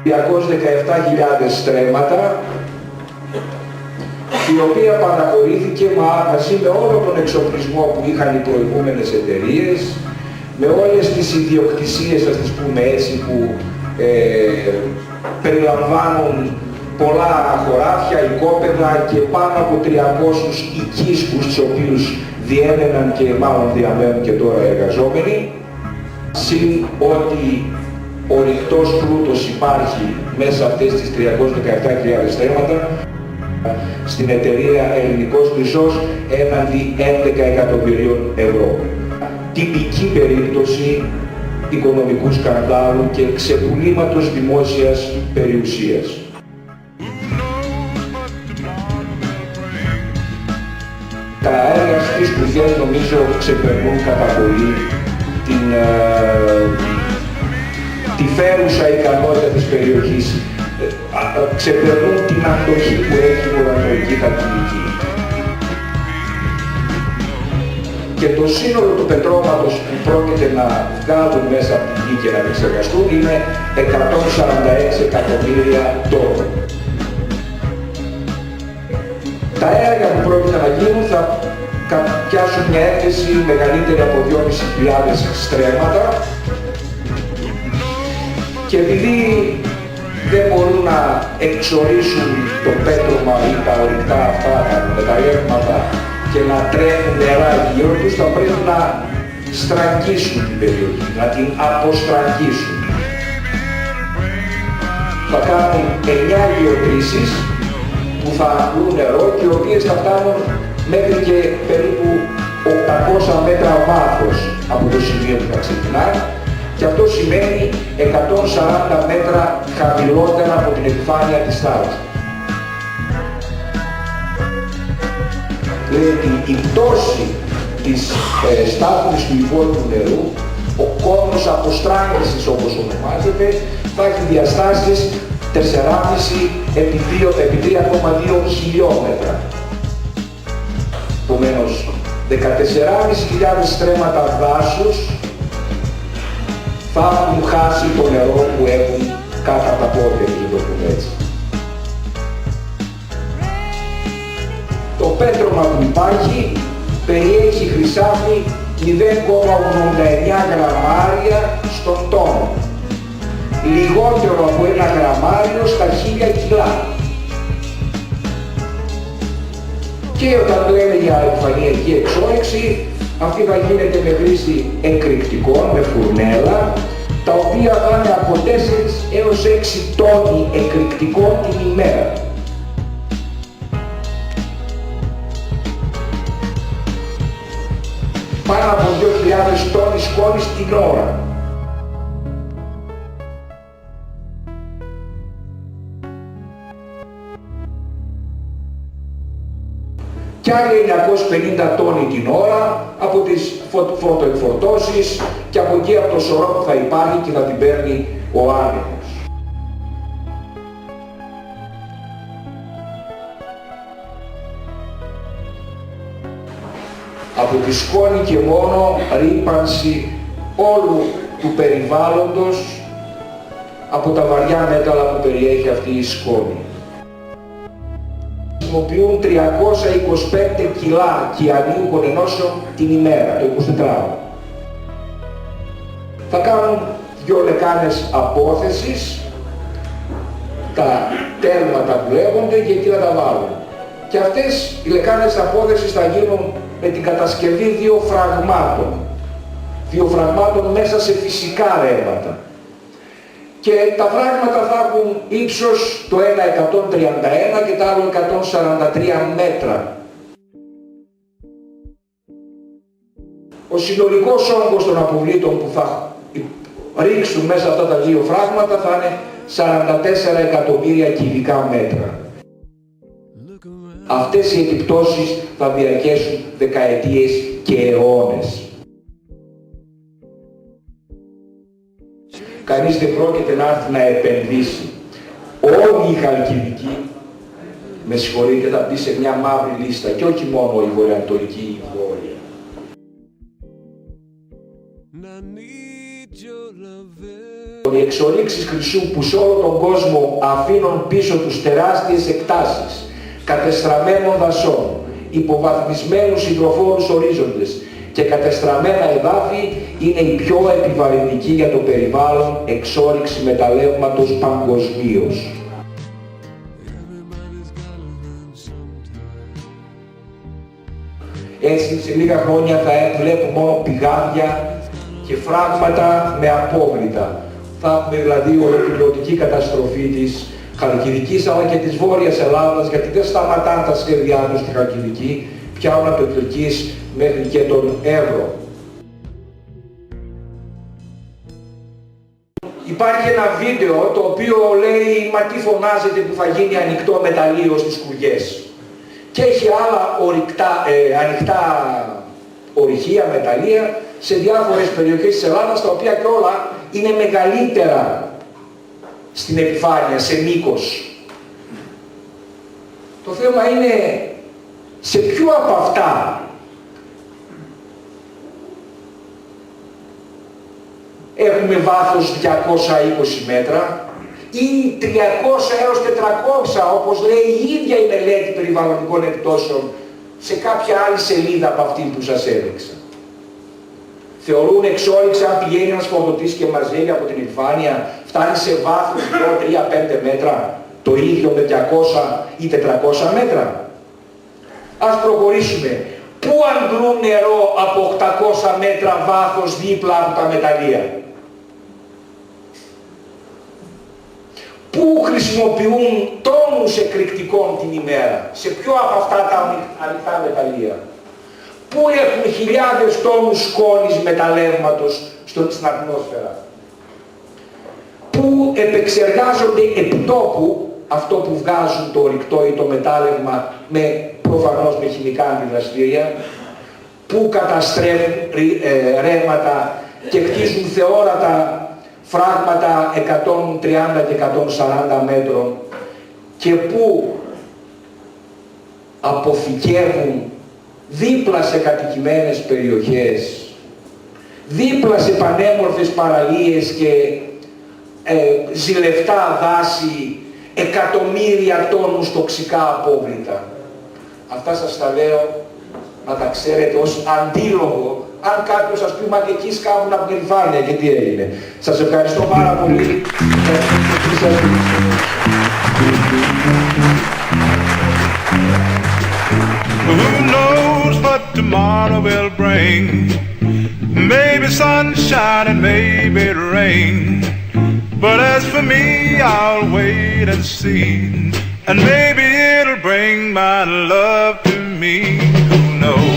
217.000 στρέμματα, η οποία παραχωρήθηκε μαζί με όλο τον εξοπλισμό που είχαν οι προηγούμενες εταιρείες, με όλες τις ιδιοκτησίες, ας τις πούμε έτσι, που περιλαμβάνουν πολλά χωράφια, οικόπεδα και πάνω από 300 οικίσκους, τους οποίους διέμεναν και μάλλον διαμένουν και τώρα εργαζόμενοι, συν ότι ο ρηκτός πλούτος υπάρχει μέσα αυτές τις 317.000 στρέμματα στην εταιρεία Ελληνικός Χρυσός έναντι 11 εκατομμυρίων ευρώ. Τυπική περίπτωση οικονομικού σκανδάλου και ξεπουλήματος δημόσιας περιουσίας. Τα έργα στις σπουδές νομίζω ξεπερνούν κατά πολύ τη φέρουσα ικανότητα της περιοχής, ξεπερνούν την αντοχή που έχει η ουρανολογική χαρτιλική. Και το σύνολο του πετρώματος που πρόκειται να βγάλουν μέσα από την γη και να επεξεργαστούν είναι 146 εκατομμύρια τόνοι. Τα έργα που πρόκειται να γίνουν θα πιάσουν μια έκθεση μεγαλύτερη από 2.500 στρέμματα και επειδή δεν μπορούν να εξορίσουν το πέτρωμα ή τα ορυκτά αυτά, τα μεταλλεύματα και να τρέχουν νερά γύρω τους, θα πρέπει να στραγγίσουν την περιοχή, να την αποστραγγίσουν. Θα κάνουν 9 γεωτρήσεις που θα ακούουν νερό και οι οποίες θα φτάνουν μέχρι και περίπου 800 μέτρα βάθος από το σημείο που θα ξεκινάει και αυτό σημαίνει 140 μέτρα χαμηλότερα από την επιφάνεια της θάλασσας. Δηλαδή η πτώση της στάθμης του υπόλοιπου νερού, ο κόμος αποστράγγισης όπως ονομάζεται, θα έχει διαστάσεις 4,5 επί 3,2 χιλιόμετρα. Επομένως, 14.500 στρέμματα δάσους θα έχουν χάσει το νερό που έχουν κάτω από τα πόδια τους, το πούμε έτσι. Το πέτρωμα που υπάρχει περιέχει χρυσάφι 0,89 γραμμάρια στον τόνο. Λιγότερο από 1 γραμμάριο στα 1000 κιλά. Και όταν λέμε για επιφανειακή εξόρυξη, αυτή θα γίνεται με χρήση εκρηκτικών, με φουρνέλα, τα οποία θα είναι από 4 έως 6 τόνοι εκρηκτικών την ημέρα. Πάνω από 2.000 τόνοι σκόνης την ώρα. Και άλλοι 950 τόνοι την ώρα από τις φωτοεκφορτώσεις και από εκεί από το σωρό που θα υπάρχει και θα την παίρνει ο άνεμος. Από τη σκόνη και μόνο ρύπανση όλου του περιβάλλοντος από τα βαριά μέταλλα που περιέχει αυτή η σκόνη. Χρησιμοποιούν 325 κιλά κυανίου κονενώσεων την ημέρα, το 24ωρο. Θα κάνουν 2 λεκάνες απόθεσης, τα τέρματα που λέγονται, και εκεί θα τα βάλουν. Και αυτές οι λεκάνες απόθεσης θα γίνουν με την κατασκευή 2 φραγμάτων. 2 φραγμάτων μέσα σε φυσικά ρεύματα. Και τα φράγματα θα έχουν ύψος το ένα 131 και το άλλο 143 μέτρα. Ο συνολικός όγκος των αποβλήτων που θα ρίξουν μέσα αυτά τα 2 φράγματα θα είναι 44 εκατομμύρια κυβικά μέτρα. Αυτές οι επιπτώσεις θα διαρκέσουν δεκαετίες και αιώνες. Κανείς δεν πρόκειται να έρθει να επενδύσει. Όλη η Χαλκιδική, με συγχωρείτε, θα μπει σε μια μαύρη λίστα και όχι μόνο η βορειοανατολική ή η βόρεια. Οι εξορίξεις χρυσού που σε όλο τον κόσμο αφήνουν πίσω τους τεράστιες εκτάσεις κατεστραμμένων δασών, υποβαθμισμένους υδροφόρους ορίζοντες και κατεστραμμένα εδάφη είναι η πιο επιβαρυντική για το περιβάλλον εξόρυξη μεταλλεύματος παγκοσμίως. Έτσι σε λίγα χρόνια θα βλέπουμε μόνο πηγάδια και φράγματα με απόβλητα. Θα έχουμε δηλαδή ολοκληρωτική καταστροφή της Χαλκιδικής αλλά και της Βόρειας Ελλάδας, γιατί δεν σταματάνε τα σχέδιά τους στη Χαλκιδική, πιάνουν από το Κιλκής μέχρι και τον Εύρο. Υπάρχει ένα βίντεο το οποίο λέει «Μα τι φωνάζετε που θα γίνει ανοιχτό μεταλλείο στις Κουριές» και έχει άλλα ανοιχτά ορυχεία, μεταλλεία σε διάφορες περιοχές της Ελλάδας, τα οποία και όλα είναι μεγαλύτερα στην επιφάνεια, σε μήκος. Το θέμα είναι σε ποιο από αυτά έχουμε βάθος 220 μέτρα ή 300 έως 400, όπως λέει η ίδια η μελέτη περιβαλλοντικών επιπτώσεων σε κάποια άλλη σελίδα από αυτή που σας έδειξα. Θεωρούν εξόρυξη αν πηγαίνει ένας φορτωτής και μαζεύει από την επιφάνεια, φτάνει σε βάθος 2, 3, 5 μέτρα, το ίδιο με 200 ή 400 μέτρα. Ας προχωρήσουμε. Πού αντλούν νερό από 800 μέτρα βάθος δίπλα από τα μεταλλεία? Πού χρησιμοποιούν τόνους εκρηκτικών την ημέρα? Σε ποιο από αυτά τα ανοιχτά μεταλλεία? Πού έχουν χιλιάδες τόνους σκόνης μεταλλεύματος στην ατμόσφαιρα? Πού επεξεργάζονται επιτόπου αυτό που βγάζουν το ορυκτό ή το μετάλλευμα προφανώς με χημικά αντιδραστήρια? Πού καταστρέφουν ρεύματα και κτίζουν θεόρατα φράγματα 130 και 140 μέτρων και πού αποθηκεύουν δίπλα σε κατοικημένες περιοχές, δίπλα σε πανέμορφες παραλίες και ζηλευτά δάση, εκατομμύρια τόνους τοξικά απόβλητα. Αυτά σας τα λέω να τα ξέρετε ως αντίλογο, αν κάποιος σας πει «Μα και εκεί σκάβουν από την επιφάνεια και τι έγινε». Σας ευχαριστώ πάρα πολύ. Who knows what tomorrow will bring? Maybe sunshine and maybe rain. But as for me, I'll wait and see. And maybe it'll bring my love to me. Who knows?